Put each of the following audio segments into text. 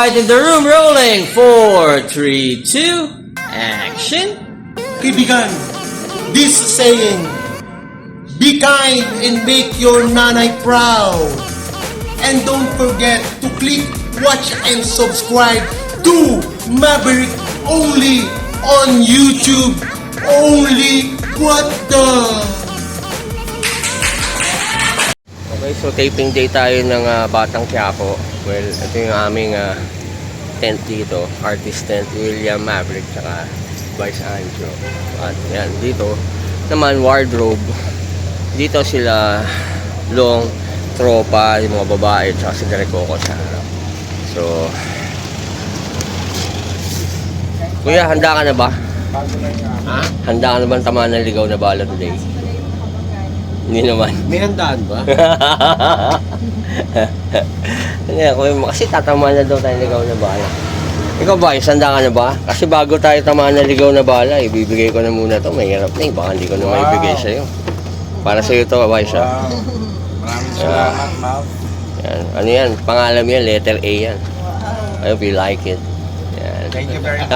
Right in the room, rolling. 4, 3, 2, action. Kaibigan, this saying, be kind and make your nanay proud. And don't forget to click, watch, and subscribe to Maverick only on YouTube. Only what the... Okay, so taping day tayo ng Batang Quiapo. Well, ito yung aming tent dito. Artist tent, William Maverick, tsaka Vice Andrew. At yan, dito naman wardrobe. Dito sila Long, tropa, yung mga babae, tsaka si Derek Coco sa harap. So, Kuya, handa ka na ba? Ha? Handa ka na ba tamaan ng ligaw na bala today? Hindi naman. May handaan ba? Kasi tatamaan na daw tayo ligaw na bala. Ikaw ba, handa ka na ba? Kasi bago tayo tamaan ng ligaw na bala, ibibigay ko na muna to. Mahirap na baka hindi ko na maibigay sa'yo. Para sa'yo to, Vice. Wow. Maraming salamat, Mal. Yan. Ano yan? Pangalan yan, letter A yan. I hope you like it. Yan. Thank you very much.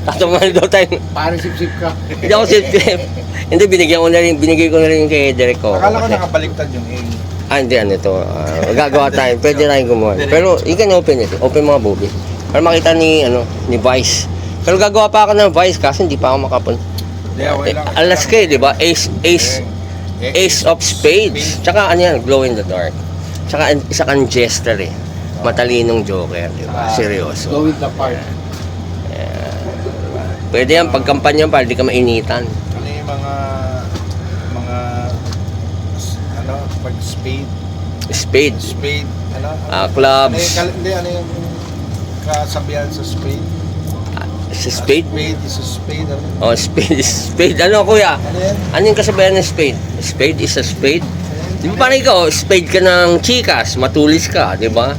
Tatamaan daw tayo. Parang sip-sip ka. Hindi ako sip-sip. Hindi, binigay ko na rin kay Derek Coco. Akala ko Kasi- nakabaliktad yung A. hindi, ano ito. Gagawa tayo. Pwede tayong gumawa. Pero, you can open it. Open mga booby. Para makita ni Vice. Pero gagawa pa ako ng Vice kasi hindi pa ako makapun. Hindi, okay lang. Alas kayo, di ba? Ace of Spades. Tsaka ano yan, glow in the dark. Tsaka isa kang jester eh. Matalinong joker, di ba? Seryoso. Go with the part. Pwede yan, pagkampanya para di ka mainitan. Ano yung mga pag spade, Spade. ano? Clubs. Ano yung kasabihan sa spade? Sa spade? Spade is a spade, ano? Oh, spade. Ano, kuya? Ano yan? Ano yung kasabihan ng spade? Spade is a spade. Di ba parang ikaw, spade ka ng chikas, matulis ka, di ba?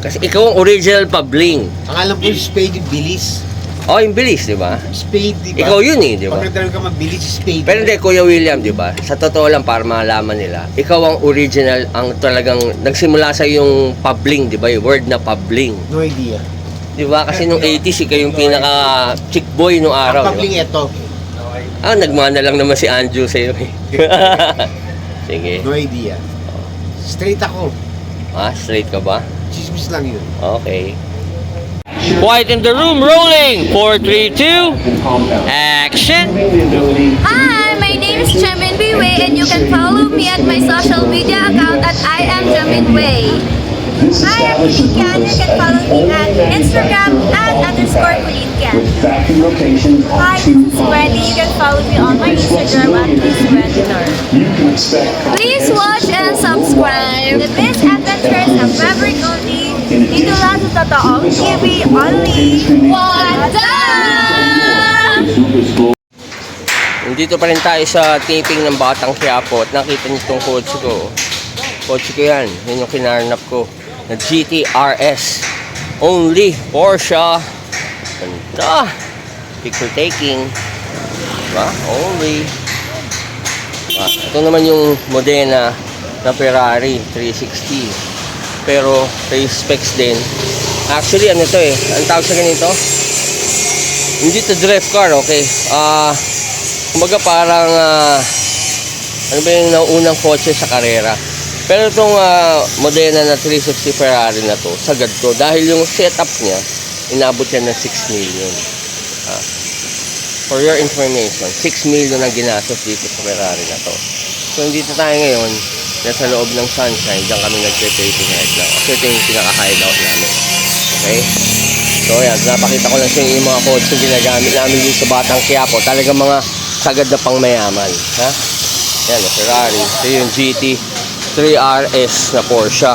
Kasi ikaw ang original pabling. Ang alam ko yung spade yung bilis. Oh, yung bilis, di ba? Spade, di ba? Ikaw yun eh, di ba? Pag nagdalaw ka mabilis, spade. Pero hindi, Kuya William, di ba? Sa totoo lang, para malaman nila, ikaw ang original, ang talagang nagsimula sa yung pabling, di ba? Yung word na pabling. No idea. Di ba? Kasi nung 80s, ikaw yung pinaka chick boy nung araw, Ang pabling di ba? ito. Nagmana lang naman si Andrew sa'yo eh. Sige. No idea. Straight ako. Straight ka ba? Chismis lang yun. Okay. Quiet in the room, rolling. 4, 3, 2, action. Hi, my name is Jamin Wei, and you can follow me at my social media account at I am Jamin Wei. Hi, I'm Kulitkian. You can follow me at Instagram @_Kulitkian. Hi, this is Wendy. You can follow me on my Instagram at MissWenditor. Please watch and subscribe. The best adventures of Maverick only. Dito lang sa Totoong TV only. Wanda! Nandito pa rin tayo sa taping ng Batang Quiapo at nakita niyo itong kotse ko. Kotse ko yan. Yan yung kinarnap ko. Na GT RS. Only Porsche. Ganda. Picture taking. Diba? Only. Ito naman yung Modena na Ferrari 360. Pero race specs din. Actually, ano to eh. Ang tawag sa ganito? Hindi to drift car, okay? Kumbaga parang ano ba yung naunang kotse sa karera. Pero itong Modena na 360 Ferrari na to, sagad to. Dahil yung setup niya, inabot yan ng 6 million. For your information, 6 million ang ginastos dito sa Ferrari na to. So, dito tayo ngayon, nasa loob ng Sunshine, diyan kami nagpe-taping head lang. Kasi ito yung pinaka-hideout namin. Okay? So, yan, napakita ko lang sa inyo yung mga kotse yung ginagamit namin dito sa Batang Quiapo. Talagang mga sagad na pang mayaman. Ha? Yan, Ferrari. Ito yung GT 3RS na Porsche.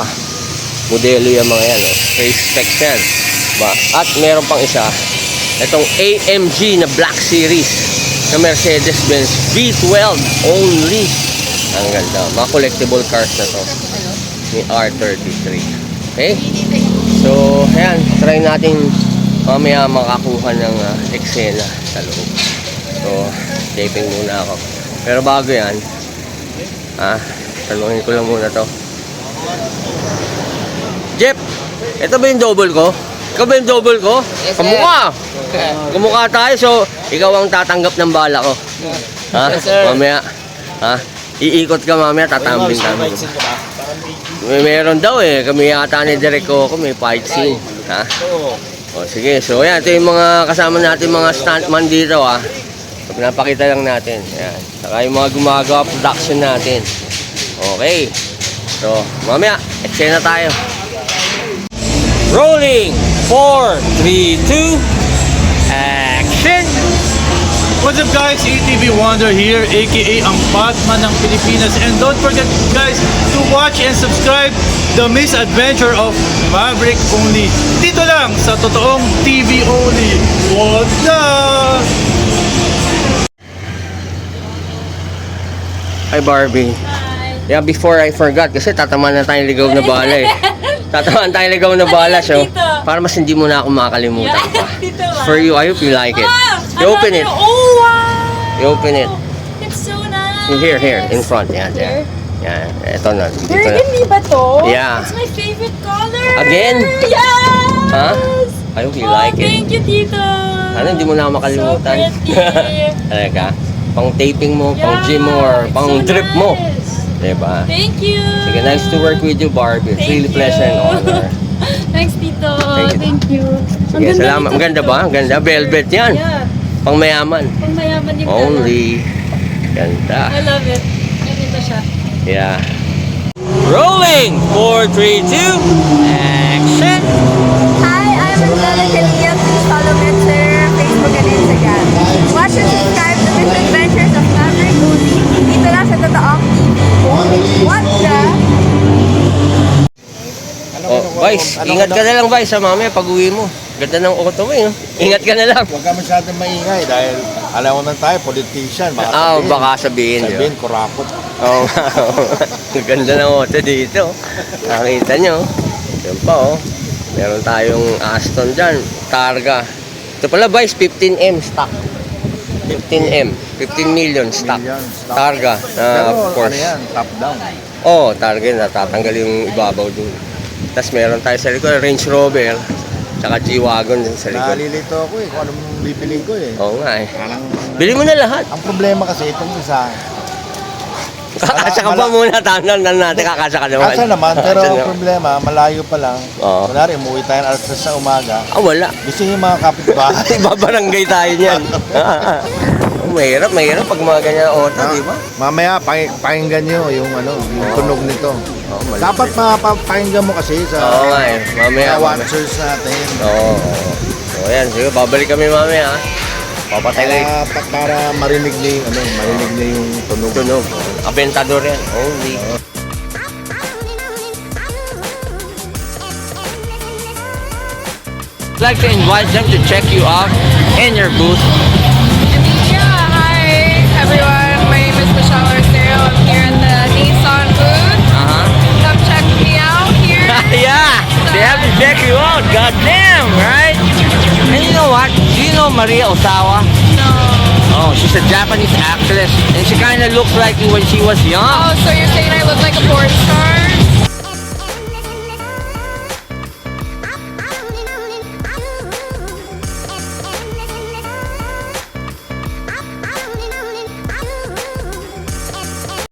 Modelo yung mga yan. Race specs yan. Diba? At meron pang isa. Itong AMG na Black Series na Mercedes-Benz V12 only. Ang ganda. Mga collectible cars na to. Ni R33. Okay? So, ayan. Try natin mamaya makakuha ng eksena sa loob. So, taping muna ako. Pero bago yan, tanungin ko lang muna to. Jeff, ito ba yung double ko? Ikaw ba yung double ko? Kamukha. Kamukha tayo, so ikaw ang tatanggap ng bala ko. Ha? Yes, sir. Mamaya. Ha? Iikot ka mamaya, tatambling kami. Meron daw eh. Kami yata ni Direk Coco, may fight scene. Ha? O sige, so yan. Ito yung mga kasama natin, mga stuntman dito ha. So, pinapakita lang natin. Yan. Saka yung mga gumagawa production natin. Okay. So, mamaya, eksena tayo. Rolling! 4, 3, 2, action! What's up guys, ATV Wonder here, aka ang Batman ng Pilipinas, and don't forget guys to watch and subscribe The Misadventure of Maverick Only. Dito lang sa totoong TV only. What the? Hi Barbie. Yeah, before I forgot, kasi tatamaan na tayong ligaw na bala eh. Tatamaan tayong ligaw na bala, so para mas hindi mo na ako makalimutan pa. For you, I hope you like it. You open it. Oh, wow! You open it. It's so nice. Here, in front. Yan, yan. Yan, ito na. Dito na. Burgundy ba to? Yeah. It's my favorite color. Again? Yes! Huh? I hope you like it. Thank you, Tito. Sana hindi mo na ako makalimutan. So pretty. Talaga. Pang taping mo, pang gym mo, or Yeah, pang it's so drip mo. nice. Diba? Thank you. Sige, nice to work with you, Barbie. It's Thank really you. pleasure and honor. Thanks, Tito. Thank you. Thank you. Ang Sige, ganda salamat. nito, Ang ganda Tito. ba? Ang ganda. Velvet yan. Yeah. Pang mayaman. Pang mayaman yung dala. Only. Ganda. I love it. Ganito siya. Yeah. Rolling! 4, 3, 2, action! Hi, I'm Angelica Lia. Please follow me on Twitter, Facebook, and Instagram. Watch and subscribe to Misadventures of Maverick Only. Dito lang sa totoong TV. What the? Oh, Vice, ingat ka na lang, Vice, ha, mamaya pag-uwi mo. Ganda ng auto mo, eh. Ganda ka na lang. Huwag ka masyadong maingay dahil alam mo man tayo, politician. Ah, baka sabihin, di ba? Sabihin, kurakot. Oo nga, oo. Ang ganda ng auto dito. Nakita nyo. Yan pa, oh. Meron tayong Aston dyan. Targa. Ito pala, Vice, 15M stock. 15M. 15 million stock. Targa. Pero Of course. ano yan, top down. Oo, targa yun. Natatanggal yung ibabaw dun. Tapos meron tayo sa likod, Range Rover. Tsaka G-Wagon din sa likod. Nalilito ako eh, kung anong bibiling ko eh. Oo nga eh. Parang, Bili mo na lahat. ang problema kasi itong isa, Kakasya ka pa muna, tanong natin, kakasya ka naman. kasa naman, pero Kakasya ang naman. problema, malayo pa lang. Oo. Kunwari, umuwi tayo ng alas 3 sa umaga. Ah, wala. Gusto yung mga kapitbahay. Ibabarangay tayo niyan. Mahirap pag mga ganyan auto, di ba? Mamaya, pakinggan nyo yung yung tunog nito. Oo, malupit. Dapat mapapakinggan mo kasi sa Oo nga eh, mamaya. mga watchers natin. Oo. So, ayan, sige, babalik kami mamaya. Papatay lang Para marinig niya yung, marinig niya yung tunog. tunog. Aventador yan, only. I'd like to invite them to check you out in your booth. Yeah, hi everyone. My name is Michelle Arceo. I'm here at the Nissan booth. Uh-huh. Come check me out here. Yeah, they have to check you out. Goddamn, right? And you know what? Do you know Maria Osawa? No. Oh, she's a Japanese actress, and she kind of looks like you when she was young. Oh, so you're saying I look like